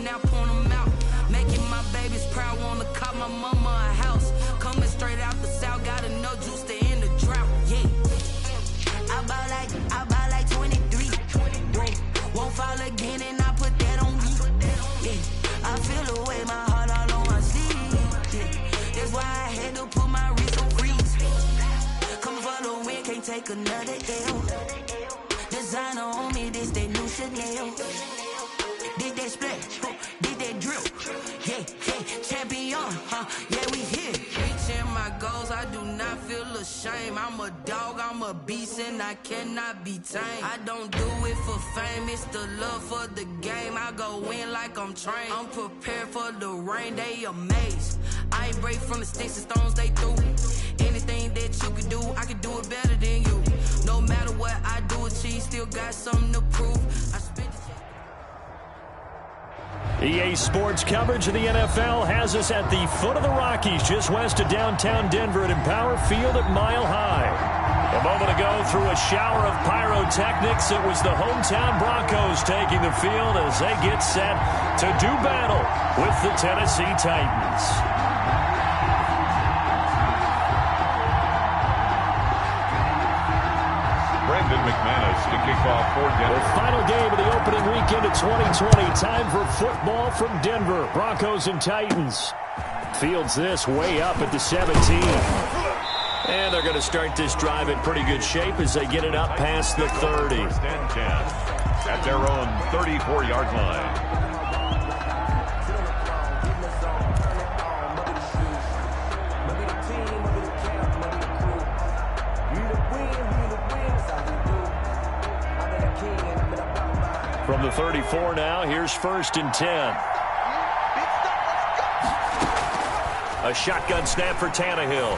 now point them out. Making my babies proud, wanna call my mama a house. Coming straight out the south, gotta know juice to end the drought. Yeah. I buy like 23. Won't fall again and I put that on me. Yeah. I feel the way, my heart all on my sleeve. Yeah. That's why I had to put my wrist on freeze. Coming for the win, can't take another L. Designer on me, this that new Chanel. Did that split, did that drill. Yeah, champion, yeah, we here. Reaching my goals, I do not feel ashamed. I'm a dog, I'm a beast, and I cannot be tamed. I don't do it for fame, it's the love for the game. I go in like I'm trained. I'm prepared for the rain, they amazed. I ain't break from the sticks and stones they threw. Anything that you can do, I can do it better than you. No matter what I do, achieve, still got something to prove. I spent EA Sports coverage of the NFL has us at the foot of the Rockies, just west of downtown Denver at Empower Field at Mile High. A moment ago, through a shower of pyrotechnics, it was the hometown Broncos taking the field as they get set to do battle with the Tennessee Titans. Brandon McManus to kick off for Denver. The final game of the opening weekend of 2020. Time for football from Denver. Broncos and Titans. Fields this way up at the 17. And they're going to start this drive in pretty good shape as they get it up past the 30. First and 10 at their own 34-yard line. From the 34 now, here's first and 10. A shotgun snap for Tannehill.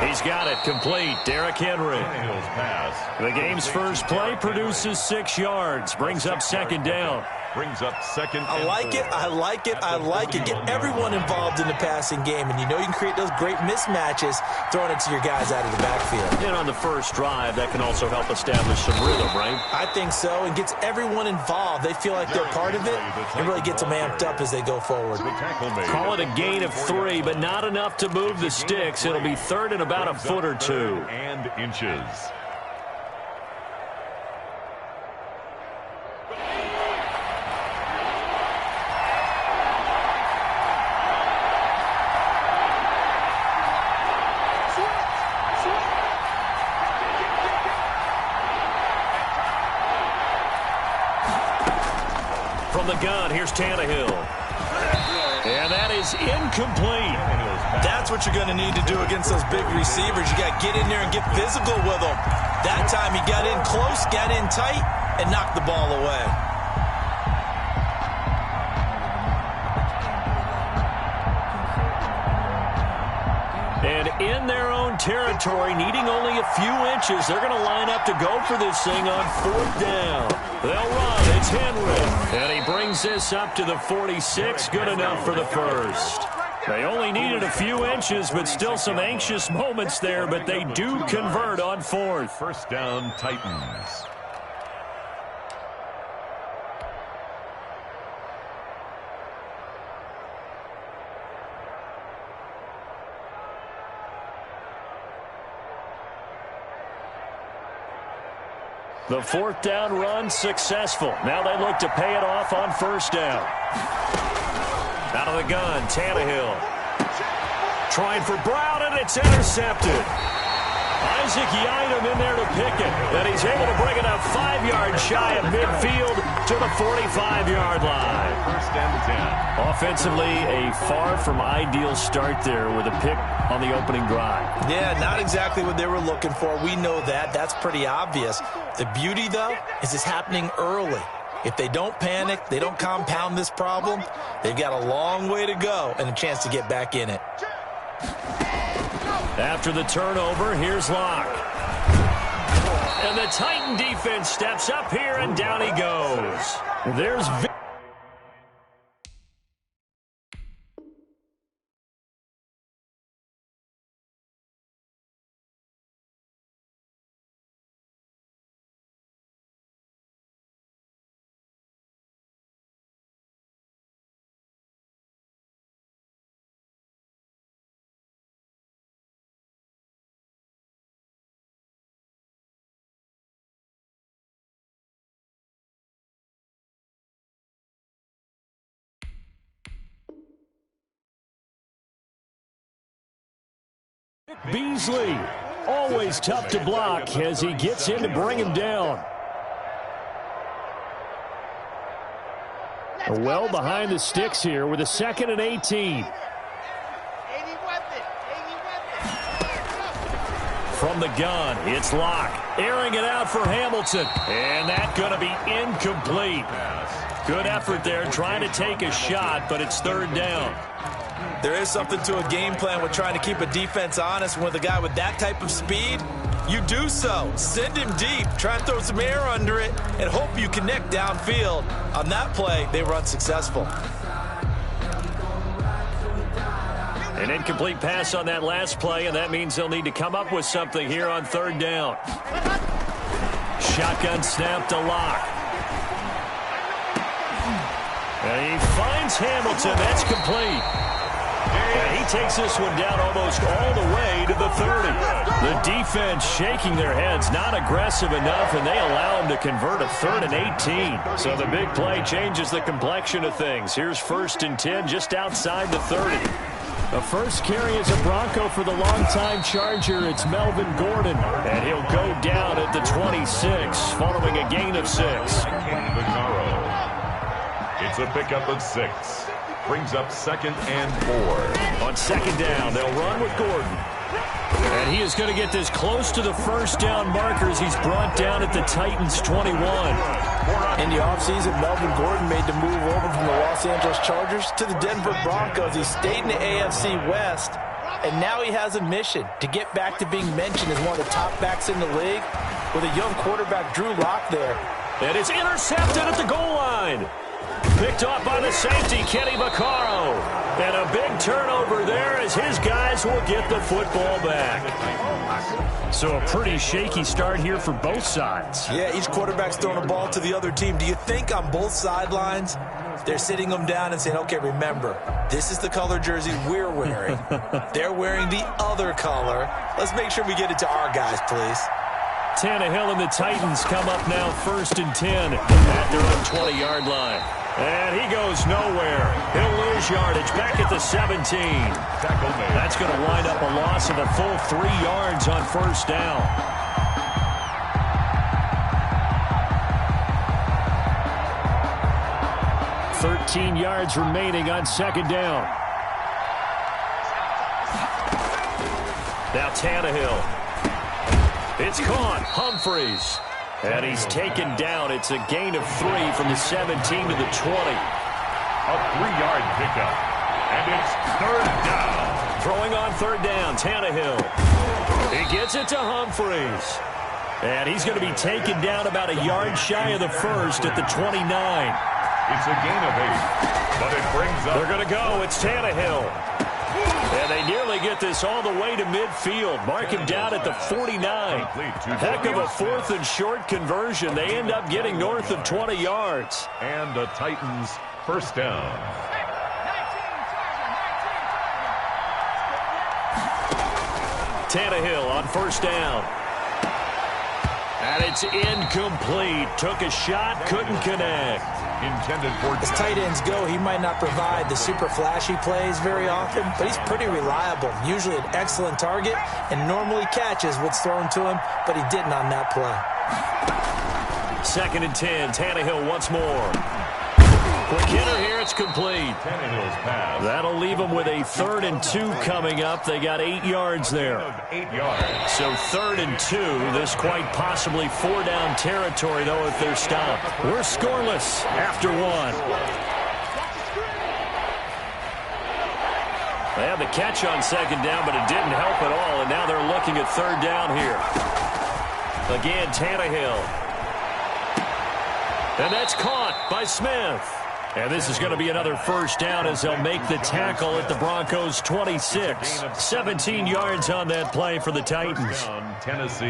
He's got it complete. Derrick Henry. Tannehill's pass. The game's first play produces 6 yards. Brings up second down. Brings up second. I like it. I like it. I like it. Get everyone involved in the passing game, and you know you can create those great mismatches throwing it to your guys out of the backfield. And on the first drive, that can also help establish some rhythm, right? I think so, and gets everyone involved. They feel like they're part of it, and really gets them amped up as they go forward. Call it a gain of 3, but not enough to move the sticks. It'll be third and about a foot or 2. And inches. From the gun, here's Tannehill. And that is incomplete. That's what you're going to need to do against those big receivers. You got to get in there and get physical with them. That time he got in close, got in tight, and knocked the ball away. And in their own territory, needing only a few inches, they're going to line up to go for this thing on fourth down. They'll run. It's Henry. And he brings this up to the 46. Good enough for the first. They only needed a few inches, but still some anxious moments there, but they do convert on fourth. First down, Titans. The fourth down run successful. Now they look to pay it off on first down. Out of the gun, Tannehill. Trying for Brown, and it's intercepted. Isaac Yiadom in there to pick it. And he's able to bring it up 5 yards shy of midfield to the 45-yard line. First and 10. Offensively, a far from ideal start there with a pick on the opening drive. Yeah, not exactly what they were looking for. We know that. That's pretty obvious. The beauty, though, is it's happening early. If they don't panic, they don't compound this problem, they've got a long way to go and a chance to get back in it. After the turnover, here's Locke. And the Titan defense steps up here, and down he goes. There's Beasley, always tough to block as he gets in to bring him down. Well behind the sticks here with a 2nd and 18. From the gun, it's Locke. Airing it out for Hamilton. And that's going to be incomplete. Good effort there trying to take a shot, but it's 3rd down. There is something to a game plan with trying to keep a defense honest. With a guy with that type of speed, you do so. Send him deep. Try and throw some air under it and hope you connect downfield. On that play, they were unsuccessful. An incomplete pass on that last play, and that means they'll need to come up with something here on 3rd down. Shotgun snap to Locke. And he finds Hamilton. That's complete. And he takes this one down almost all the way to the 30. The defense shaking their heads, not aggressive enough, and they allow him to convert a 3rd and 18. So the big play changes the complexion of things. Here's 1st and 10 just outside the 30. The first carry is a Bronco for the longtime Charger. It's Melvin Gordon, and he'll go down at the 26 following a gain of 6. It's a pickup of 6. Brings up 2nd and 4. On 2nd down, they'll run with Gordon. And he is going to get this close to the 1st down markers. He's brought down at the Titans 21. In the offseason, Melvin Gordon made the move over from the Los Angeles Chargers to the Denver Broncos. He stayed in the AFC West, and now he has a mission to get back to being mentioned as one of the top backs in the league with a young quarterback, Drew Lock, there. And it's intercepted at the goal line. Picked off by the safety, Kenny Vaccaro. And a big turnover there as his guys will get the football back. So a pretty shaky start here for both sides. Yeah, each quarterback's throwing a ball to the other team. Do you think on both sidelines they're sitting them down and saying, okay, remember, this is the color jersey we're wearing. They're wearing the other color. Let's make sure we get it to our guys, please. Tannehill and the Titans come up now 1st and 10 at their own 20-yard line. And he goes nowhere. He'll lose yardage back at the 17. That's going to wind up a loss of a full 3 yards on 1st down. $13 yards remaining on 2nd down. Now Tannehill. It's caught. Humphreys. And he's taken down. It's a gain of 3 from the 17 to the 20. A 3-yard pickup. And it's 3rd down. Throwing on 3rd down, Tannehill. He gets it to Humphreys. And he's going to be taken down about a yard shy of the 1st at the 29. It's a gain of 8. But it brings up... They're going to go. It's Tannehill. And they nearly get this all the way to midfield. Mark him down at the 49. Heck of a 4th and short conversion. They end up getting north of 20 yards. And the Titans' 1st down. Tannehill on 1st down. And it's incomplete. Took a shot, couldn't connect. Intended for... As tight ends go, he might not provide the super flashy plays very often, but he's pretty reliable. Usually an excellent target and normally catches what's thrown to him, but he didn't on that play. 2nd and 10. Tannehill once more. Quick hitter here. It's complete. Tannehill's pass. That'll leave them with a 3rd and 2 coming up. They got 8 yards there. 8 yards. So 3rd and 2. This quite possibly 4-down territory, though, if they're stopped. We're scoreless after 1. They had the catch on 2nd down, but it didn't help at all. And now they're looking at 3rd down here. Again, Tannehill. And that's caught by Smith. And this is going to be another 1st down as they'll make the tackle at the Broncos' 26. 17 yards on that play for the Titans. Tennessee.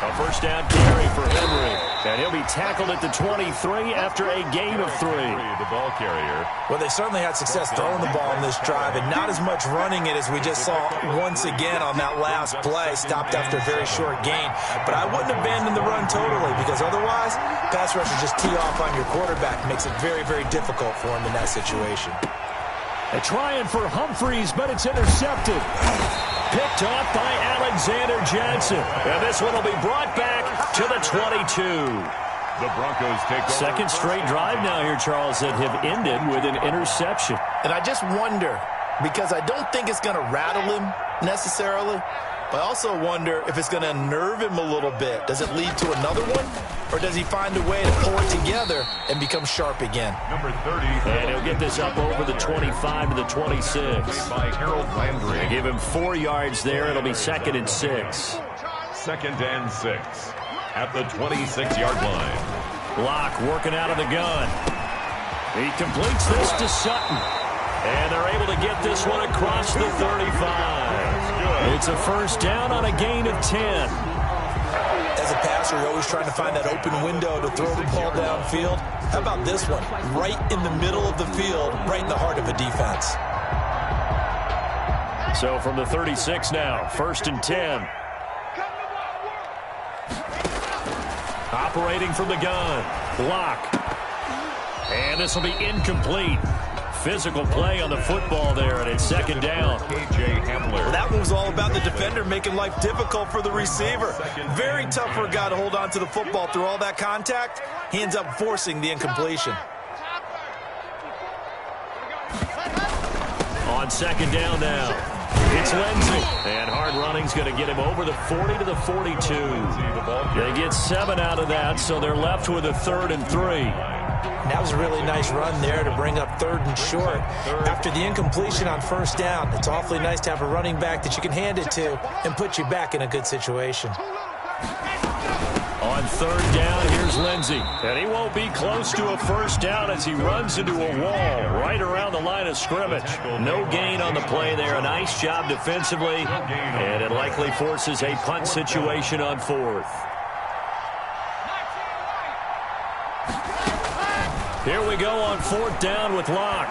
A 1st down carry for Henry. And he'll be tackled at the 23 after a gain of 3. The ball carrier. Well, they certainly had success throwing the ball in this drive, and not as much running it as we just saw once again on that last play. Stopped after a very short gain. But I wouldn't abandon the run totally, because otherwise, pass rushers just tee off on your quarterback. It makes it very, very difficult for him in that situation. They're trying for Humphreys, but it's intercepted. Picked off by Alexander Johnson. And this one will be brought back to the 22. The Broncos take over. Second straight drive now here, Charles, that have ended with an interception. And I just wonder, because I don't think it's going to rattle him necessarily, but I also wonder if it's going to unnerve him a little bit. Does it lead to another one? Or does he find a way to pull it together and become sharp again? Number 30. And he'll get this up over the 25 to the 26. By Harold Landry. They give him 4 yards there. It'll be 2nd and 6. 2nd and 6. At the 26-yard line. Locke working out of the gun. He completes this to Sutton. And they're able to get this one across the 35. It's a first down on a gain of 10. As a passer, you're always trying to find that open window to throw the ball downfield. How about this one? Right in the middle of the field, right in the heart of a defense. So from the 36 now, 1st and 10. Operating from the gun. Locke. And this will be incomplete. Physical play on the football there, and it's 2nd down. Well, that one was all about the defender making life difficult for the receiver. Very tough for a guy to hold on to the football through all that contact. He ends up forcing the incompletion. On 2nd down now, it's Lindsey. And hard running's going to get him over the 40 to the 42. They get 7 out of that, so they're left with a 3rd and 3. That was a really nice run there to bring up 3rd and short. After the incompletion on 1st down, it's awfully nice to have a running back that you can hand it to and put you back in a good situation. On 3rd down, here's Lindsey. And he won't be close to a first down as he runs into a wall right around the line of scrimmage. No gain on the play there. A nice job defensively. And it likely forces a punt situation on 4th. Here we go on 4th down with Locke.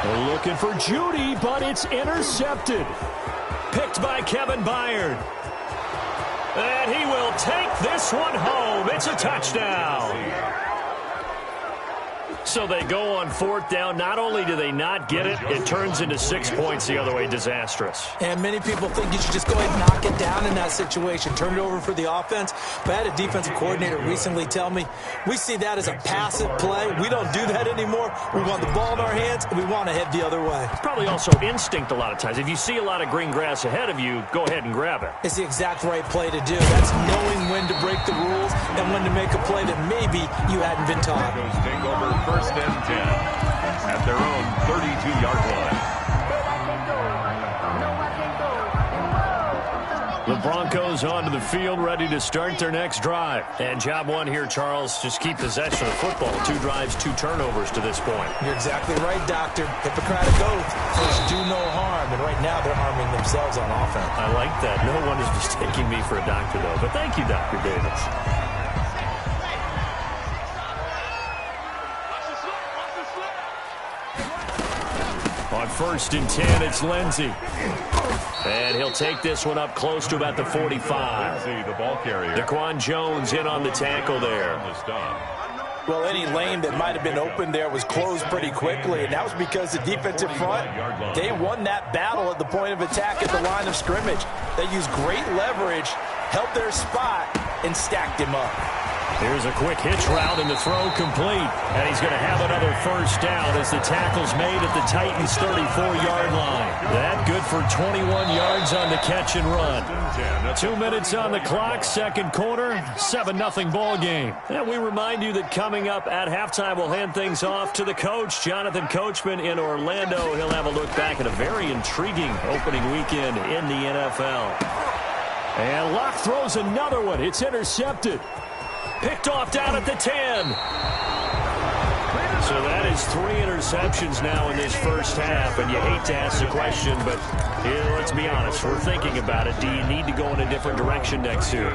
They're looking for Judy, but it's intercepted. Picked by Kevin Byard. And he will take this one home. It's a touchdown. So they go on 4th down. Not only do they not get it, it turns into 6 points the other way. Disastrous. And many people think you should just go ahead and knock it down in that situation. Turn it over for the offense. But I had a defensive coordinator recently tell me, we see that as a passive play. We don't do that anymore. We want the ball in our hands, and we want to head the other way. It's probably also instinct a lot of times. If you see a lot of green grass ahead of you, go ahead and grab it. It's the exact right play to do. That's knowing when to break the rules and when to make a play that maybe you hadn't been taught. Take over 1st and 10 at their own 32-yard line. The Broncos onto the field, ready to start their next drive. And job one here, Charles, just keep possession of the football. 2 drives, 2 turnovers to this point. You're exactly right, Doctor. Hippocratic oath. First, do no harm. And right now, they're harming themselves on offense. I like that. No one is mistaking me for a doctor, though. But thank you, Dr. Davis. On 1st and 10, it's Lindsey. And he'll take this one up close to about the 45. The ball carrier. Daquan Jones in on the tackle there. Well, any lane that might have been open there was closed pretty quickly, and that was because the defensive front, they won that battle at the point of attack at the line of scrimmage. They used great leverage, held their spot, and stacked him up. Here's a quick hitch route, and the throw complete. And he's going to have another first down as the tackle's made at the Titans' 34-yard line. That good for 21 yards on the catch and run. 2 minutes on the clock, 2nd quarter, 7-0 ball game. And we remind you that coming up at halftime, we'll hand things off to the coach, Jonathan Coachman in Orlando. He'll have a look back at a very intriguing opening weekend in the NFL. And Locke throws another one. It's intercepted. Picked off down at the 10. So that is 3 interceptions now in this first half. And you hate to ask the question, but Yeah, let's be honest. We're thinking about it. Do you need to go in a different direction next year?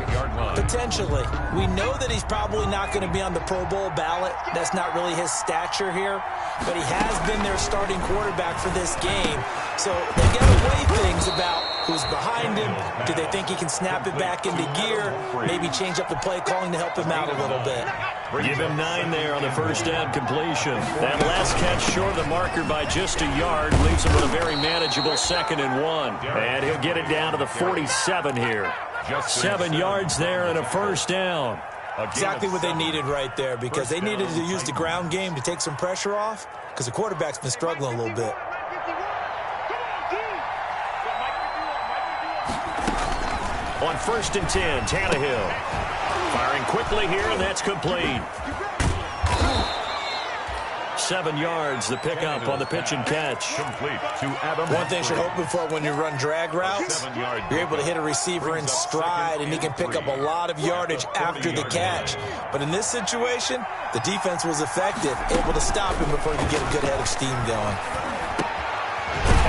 Potentially. We know that he's probably not going to be on the Pro Bowl ballot. That's not really his stature here. But he has been their starting quarterback for this game. So they got to weigh things about who's behind him. Do they think he can snap it back into gear? Maybe change up the play calling to help him out a little bit. Give him 9 there on the first down completion. That last catch short of the marker by just a yard leaves him with a very manageable 2nd and 1. And he'll get it down to the 47 here. 7 yards there and a first down. Exactly what they needed right there, because they needed to use the ground game to take some pressure off, because the quarterback's been struggling a little bit. On 1st and 10, Tannehill. Firing quickly here, and that's complete. 7 yards, the pickup on the pitch and catch. Complete to Adam. One thing you're hoping for when you run drag routes, you're able to hit a receiver in stride, and he can pick up a lot of yardage after the catch. But in this situation, the defense was effective, able to stop him before he could get a good head of steam going.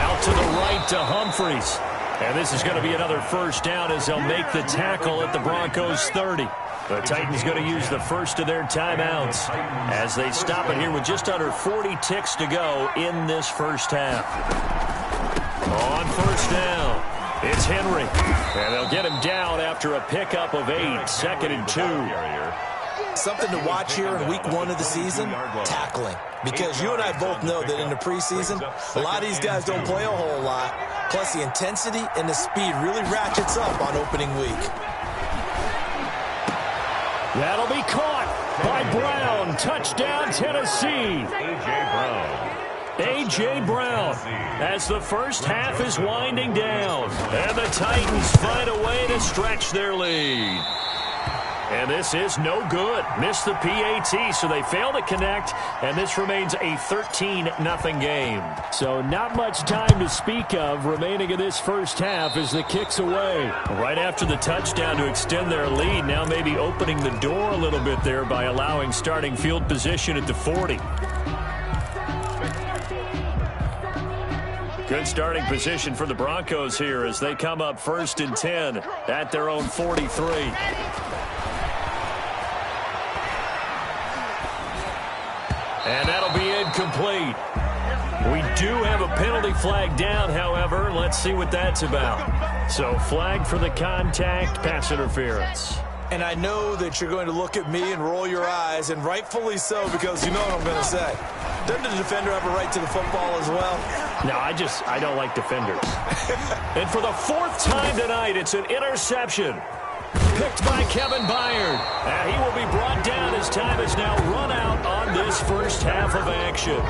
Out to the right to Humphries. And this is going to be another first down as they'll make the tackle at the Broncos 30. The Titans going to use the first of their timeouts as they stop it here with just under 40 ticks to go in this first half. On first down, it's Henry. And they'll get him down after a pickup of 8, 2nd and 2. Something to watch here in week 1 of the season, tackling. Because you and I both know that in the preseason, a lot of these guys don't play a whole lot. Plus, the intensity and the speed really ratchets up on opening week. That'll be caught by Brown. Touchdown, Tennessee. A.J. Brown as the first half is winding down. And the Titans find a way to stretch their lead. And this is no good. Missed the PAT, so they fail to connect, and this remains a 13-0 game. So not much time to speak of remaining in this first half as the kick's away. Right after the touchdown to extend their lead, now maybe opening the door a little bit there by allowing starting field position at the 40. Good starting position for the Broncos here as they come up 1st and 10 at their own 43. And that'll be incomplete. We do have a penalty flag down, however. Let's see what that's about. So flag for the contact, pass interference. And I know that you're going to look at me and roll your eyes, and rightfully so, because you know what I'm going to say. Doesn't the defender have a right to the football as well? No, I don't like defenders. And for the 4th time tonight, it's an interception. Picked by Kevin Byard. And he will be brought down as time is now run out on this first half of action.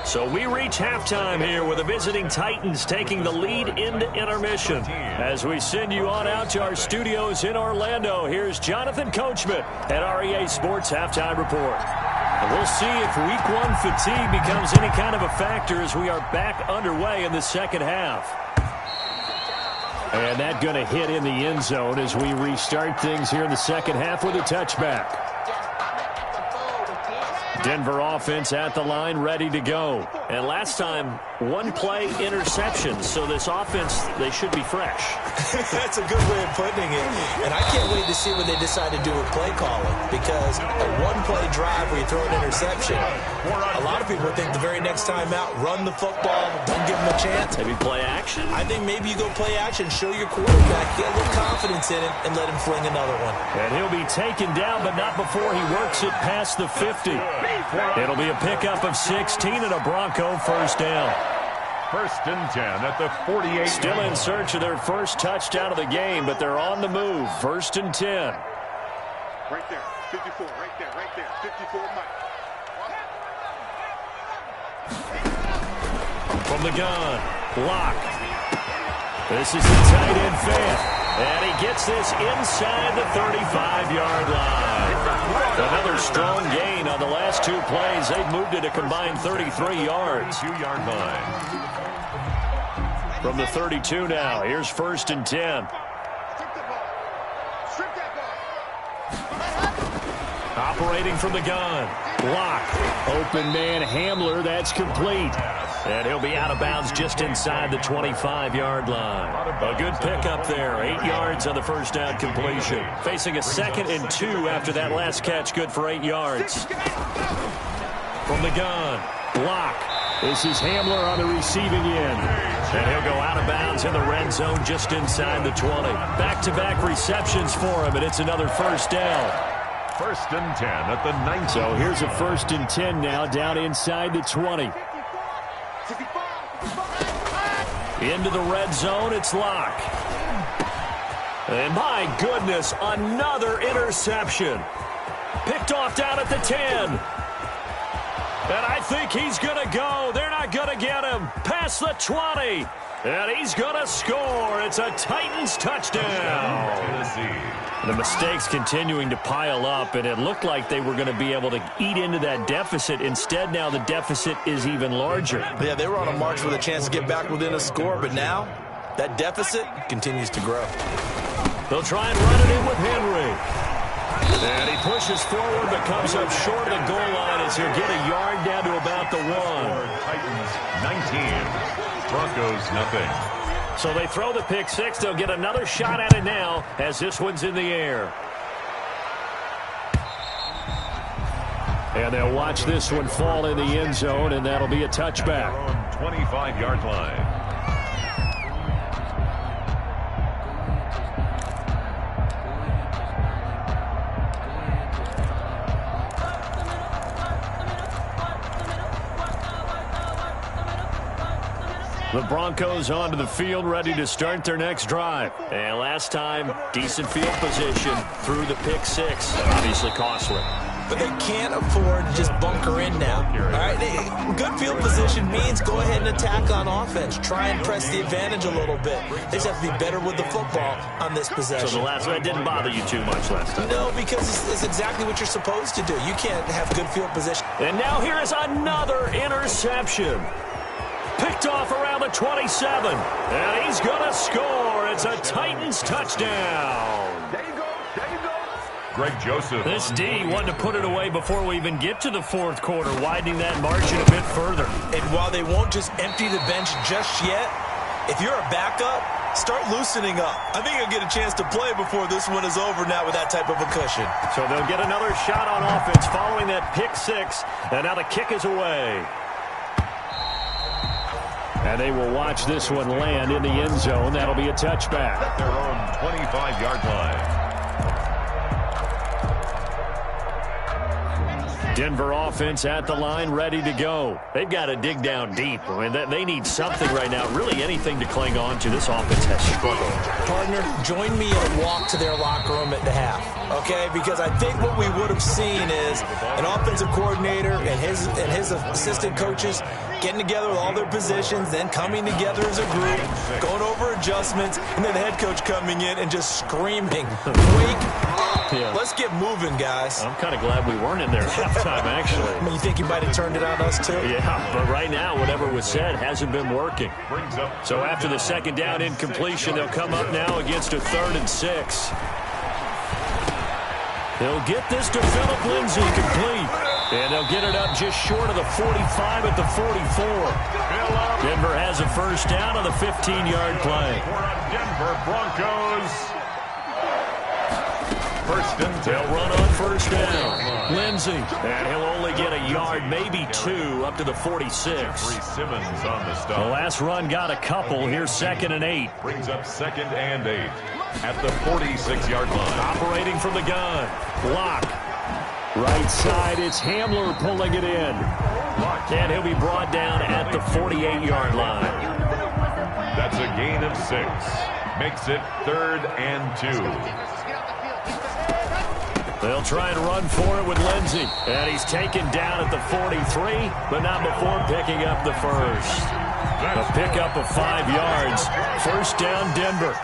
So we reach halftime here with the visiting Titans taking the lead into intermission. As we send you on out to our studios in Orlando, here's Jonathan Coachman at REA Sports Halftime Report. And we'll see if Week 1 fatigue becomes any kind of a factor as we are back underway in the second half. And that going to hit in the end zone as we restart things here in the second half with a touchback. Denver offense at the line, ready to go. And last time, 1-play interception. So this offense, they should be fresh. That's a good way of putting it. And I can't wait to see what they decide to do with play calling. Because a 1-play drive where you throw an interception, a lot of people think the very next time out, run the football, don't give them a chance. Maybe play action? I think maybe you go play action, show your quarterback, get a little confidence in it, and let him fling another one. And he'll be taken down, but not before he works it past the 50. It'll be a pickup of 16 and a Bronco first down. 1st and 10 at the 48. Still in search of their first touchdown of the game, but they're on the move. 1st and 10. Right there, 54, right there, 54, Mike. From the gun, Lock. This is the tight end fan. And he gets this inside the 35-yard line. Another strong gain on the last 2 plays. They've moved it a combined 33 yards. 2-yard line. From the 32 now, here's 1st and 10. Operating from the gun. Block. Open man Hamler. That's complete. And he'll be out of bounds just inside the 25-yard line. A good pickup there. 8 yards on the first down completion. Facing a 2nd and 2 after that last catch. Good for 8 yards. From the gun. Block. This is Hamler on the receiving end. And he'll go out of bounds in the red zone just inside the 20. Back-to-back receptions for him, and it's another first down. 1st and 10 at the 19. So here's a 1st and 10 now down inside the 20. Into the red zone, it's Locke. And my goodness, another interception. Picked off down at the 10. And I think he's going to go. They're not going to get him. Past the 20. And he's going to score. It's a Titans touchdown. The mistakes continuing to pile up, and it looked like they were going to be able to eat into that deficit. Instead, now the deficit is even larger. Yeah, they were on a march with a chance to get back within a score, but now that deficit continues to grow. They'll try and run it in with Henry. And he pushes forward but comes up short of the goal line as he'll get a yard down to about the 1. Titans 19, Broncos nothing. So they throw the pick 6. They'll get another shot at it now as this one's in the air. And they'll watch this one fall in the end zone, and that'll be a touchback. 25-yard line. The Broncos onto the field, ready to start their next drive. And last time, decent field position through the pick 6. Obviously costly. But they can't afford to just bunker in now. All right, good field position means go ahead and attack on offense. Try and press the advantage a little bit. They just have to be better with the football on this possession. So the last one didn't bother you too much last time? No, because it's exactly what you're supposed to do. You can't have good field position. And now here is another interception. Picked off around the 27. And he's going to score. It's a Titans touchdown. There you go. There you go. Greg Joseph. This D wanted to put it away before we even get to the 4th quarter, widening that margin a bit further. And while they won't just empty the bench just yet, if you're a backup, start loosening up. I think you'll get a chance to play before this one is over now with that type of a cushion. So they'll get another shot on offense following that pick 6. And now the kick is away. And they will watch this one land in the end zone. That'll be a touchback. At their own 25-yard line. Denver offense at the line, ready to go. They've got to dig down deep. I mean, they need something right now, really anything to cling on to. This offense has struggled. Partner, join me in a walk to their locker room at the half, okay? Because I think what we would have seen is an offensive coordinator and his assistant coaches getting together with all their positions, then coming together as a group, going over adjustments, and then the head coach coming in and just screaming, wake up. Yeah. Let's get moving, guys. I'm kind of glad we weren't in there at halftime, actually. I mean, you think you might have turned it on us, too? Yeah, but right now, whatever was said hasn't been working. So after the 2nd down incompletion, they'll come up now against a 3rd and 6. They'll get this to Phillip Lindsay complete. And they'll get it up just short of the 45 at the 44. Denver has a first down on the 15-yard play. Denver Broncos. 1st and 10. They'll run on first down. Lindsay. And he'll only get a yard, maybe 2, up to the 46. Jeffrey Simmons on the stop. The last run got a couple. Here's 2nd and 8. Brings up 2nd and 8 at the 46-yard line. Operating from the gun. Lock. Right side, it's Hamler pulling it in. And he'll be brought down at the 48-yard line. That's a gain of 6. Makes it 3rd and 2. They'll try and run for it with Lindsay. And he's taken down at the 43, but not before picking up the first. A pickup of 5 yards. First down, Denver.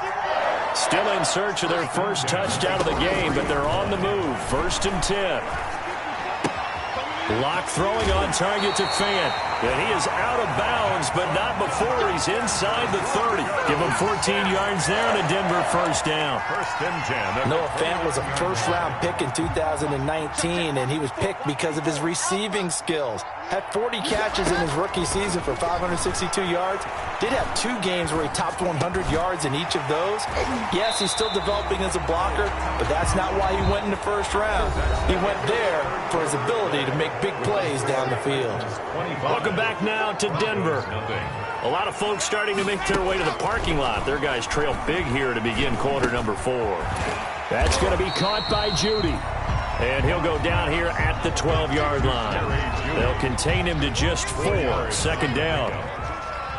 Still in search of their first touchdown of the game, but they're on the move. 1st and 10. Locke throwing on target to Fant. And he is out of bounds, but not before he's inside the 30. Give him 14 yards there and a Denver first down. First and 10. Noah Fant was a first-round pick in 2019, and he was picked because of his receiving skills. Had 40 catches in his rookie season for 562 yards. Did have 2 games where he topped 100 yards in each of those. Yes, he's still developing as a blocker, but that's not why he went in the first round. He went there for his ability to make big plays down the field. Welcome back now to Denver. A lot of folks starting to make their way to the parking lot. Their guys trail big here to begin quarter number 4. That's going to be caught by Judy. And he'll go down here at the 12-yard line. They'll contain him to just 4. Second down.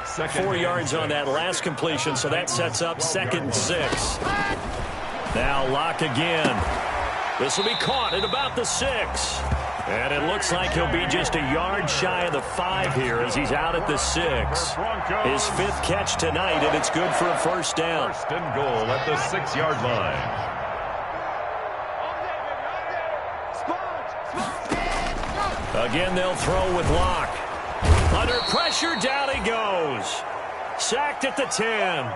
4 yards on that last completion, so that sets up 2nd and 6. Now Locke again. This will be caught at about the 6. And it looks like he'll be just a yard shy of the 5 here as he's out at the 6. His 5th catch tonight, and it's good for a first down. First and goal at the 6-yard line. Again, they'll throw with Locke. Under pressure, down he goes. Sacked at the 10.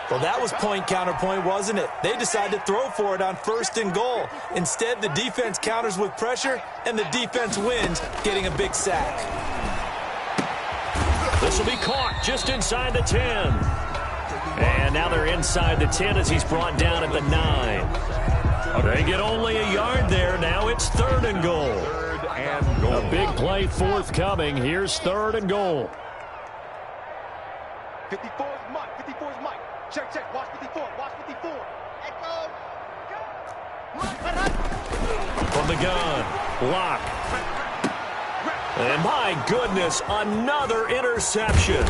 Well, that was point counterpoint, wasn't it? They decided to throw for it on 1st and goal. Instead, the defense counters with pressure, and the defense wins, getting a big sack. This will be caught just inside the 10. And now they're inside the 10 as he's brought down at the 9. They get only a yard there. Now it's 3rd and goal. A big play forthcoming. Here's 3rd and goal. 54 is Mike. 54 is Mike. Check, check. Watch 54. Watch 54. Echo. From the gun, Locke. And my goodness, another interception.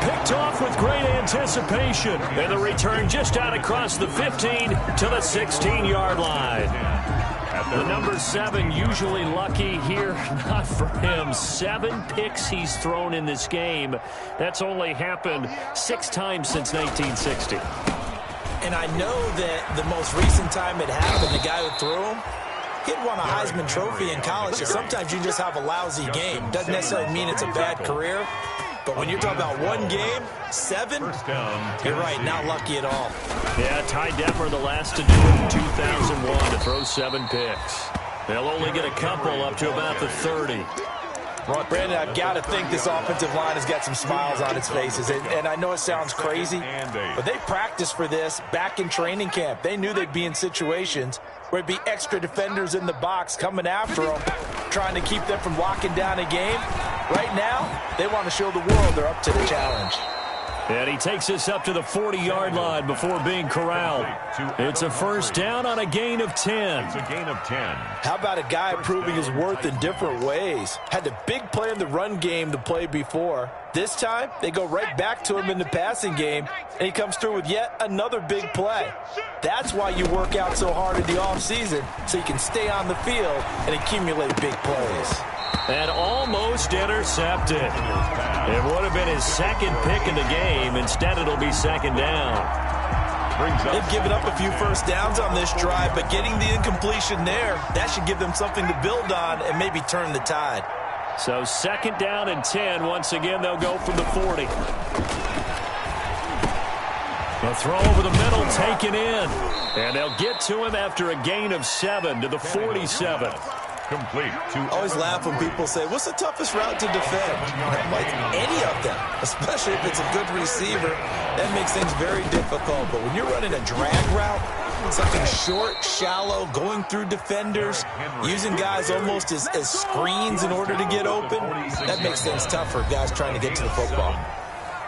Picked off with great anticipation. And the return just out across the 15 to the 16-yard line. The number 7 usually lucky here. Not for him. 7 picks he's thrown in this game. That's only happened 6 times since 1960. And I know that the most recent time it happened, the guy who threw him, he'd won a Heisman Trophy in college. So sometimes you just have a lousy game. Doesn't necessarily mean it's a bad career. But when you're talking about 1 game, 7, you're right, not lucky at all. Yeah, Ty Detmer, the last to do it in 2001 to throw 7 picks. They'll only get a couple up to about the 30. Brandon, I've got to think this offensive line has got some smiles on its faces. And I know it sounds crazy, but they practiced for this back in training camp. They knew they'd be in situations where it'd be extra defenders in the box coming after them, trying to keep them from locking down a game. Right now, they want to show the world they're up to the challenge. And he takes us up to the 40-yard line before being corralled. It's a first down on a gain of 10. It's a gain of 10. How about a guy proving his worth in different ways? Had the big play in the run game to play before. This time, they go right back to him in the passing game, and he comes through with yet another big play. That's why you work out so hard in the offseason, so you can stay on the field and accumulate big plays. And almost intercepted. It would have been his 2nd pick in the game. Instead, it'll be 2nd down. They've given up a few first downs on this drive, but getting the incompletion there, that should give them something to build on and maybe turn the tide. So 2nd down and 10. Once again, they'll go from the 40. The throw over the middle taken in. And they'll get to him after a gain of 7 to the 47. Complete. I always laugh when people say, what's the toughest route to defend? I'm like, any of them, especially if it's a good receiver. That makes things very difficult. But when you're running a drag route, something short, shallow, going through defenders, using guys almost as screens in order to get open, that makes things tough for guys trying to get to the football.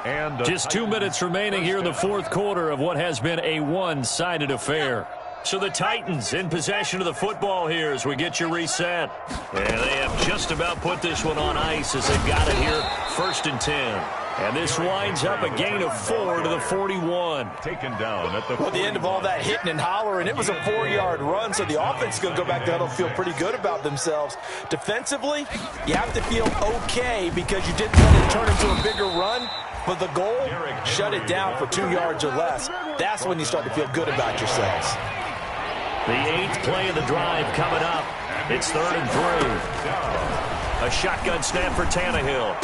And just 2 minutes remaining here in the 4th quarter of what has been a one-sided affair. So the Titans in possession of the football here as we get you reset. And they have just about put this one on ice as they've got it here, 1st and 10. And this winds up a gain of 4 to the 41. Taken down at the Well, at the end of all that hitting and hollering, it was a 4-yard run, so the offense is going to go back there and feel pretty good about themselves. Defensively, you have to feel okay because you didn't let it turn into a bigger run. But the goal, shut it down for 2 yards or less. That's when you start to feel good about yourselves. The 8th play of the drive coming up. It's 3rd and 3. A shotgun snap for Tannehill.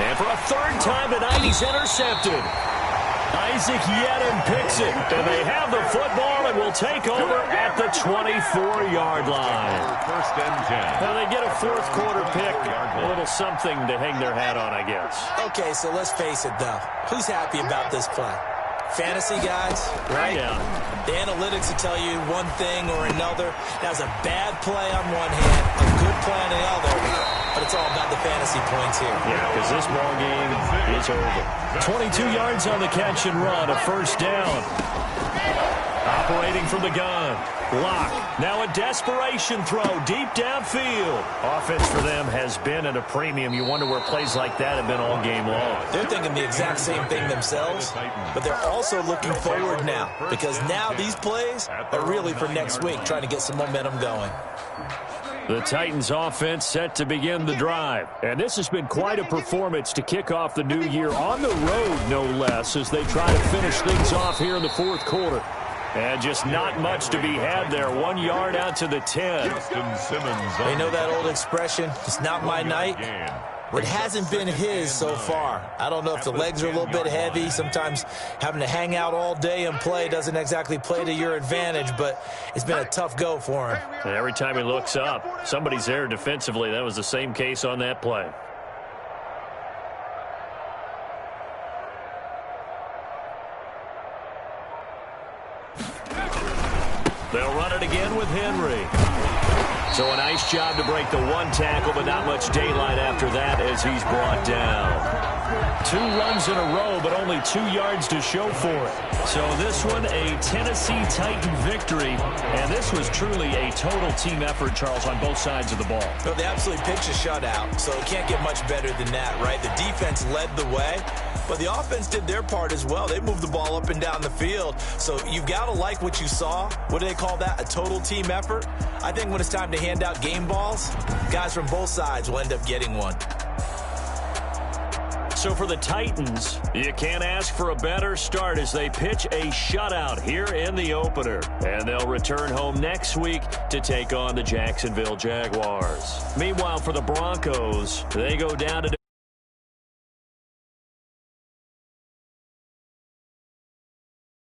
And for a 3rd time tonight, he's intercepted. Isaac Yedden picks it. And they have the football and will take over at the 24-yard line. 1st and 10. Well, they get a 4th quarter pick. A little something to hang their hat on, I guess. Okay, so let's face it, though. Who's happy about this play? Fantasy guys, right? Yeah. The analytics will tell you one thing or another. That was a bad play on one hand, a good play on the other, but it's all about the fantasy points here. Yeah, because this ball game is over. 22 yards on the catch and run, a 1st down. Operating from the gun. Lock. Now a desperation throw deep downfield. Offense for them has been at a premium. You wonder where plays like that have been all game long. They're thinking the exact same thing themselves, but they're also looking forward now because now these plays are really for next week, trying to get some momentum going. The Titans offense set to begin the drive. And this has been quite a performance to kick off the new year on the road, no less, as they try to finish things off here in the 4th quarter. And just not much to be had there. 1 yard out to the 10. They know that old expression, it's not my night. It hasn't been his so far. I don't know if the legs are a little bit heavy. Sometimes having to hang out all day and play doesn't exactly play to your advantage, but it's been a tough go for him. And every time he looks up, somebody's there defensively. That was the same case on that play. They'll run it again with Henry. So a nice job to break the 1 tackle, but not much daylight after that as he's brought down. 2 runs in a row, but only 2 yards to show for it. So this one, a Tennessee Titan victory. And this was truly a total team effort, Charles, on both sides of the ball. Well, they absolutely pitched a shutout, so it can't get much better than that, right? The defense led the way, but the offense did their part as well. They moved the ball up and down the field. So you've got to like what you saw. What do they call that? A total team effort? I think when it's time to hand out game balls, guys from both sides will end up getting one. So for the Titans, you can't ask for a better start as they pitch a shutout here in the opener. And they'll return home next week to take on the Jacksonville Jaguars. Meanwhile, for the Broncos, they go down to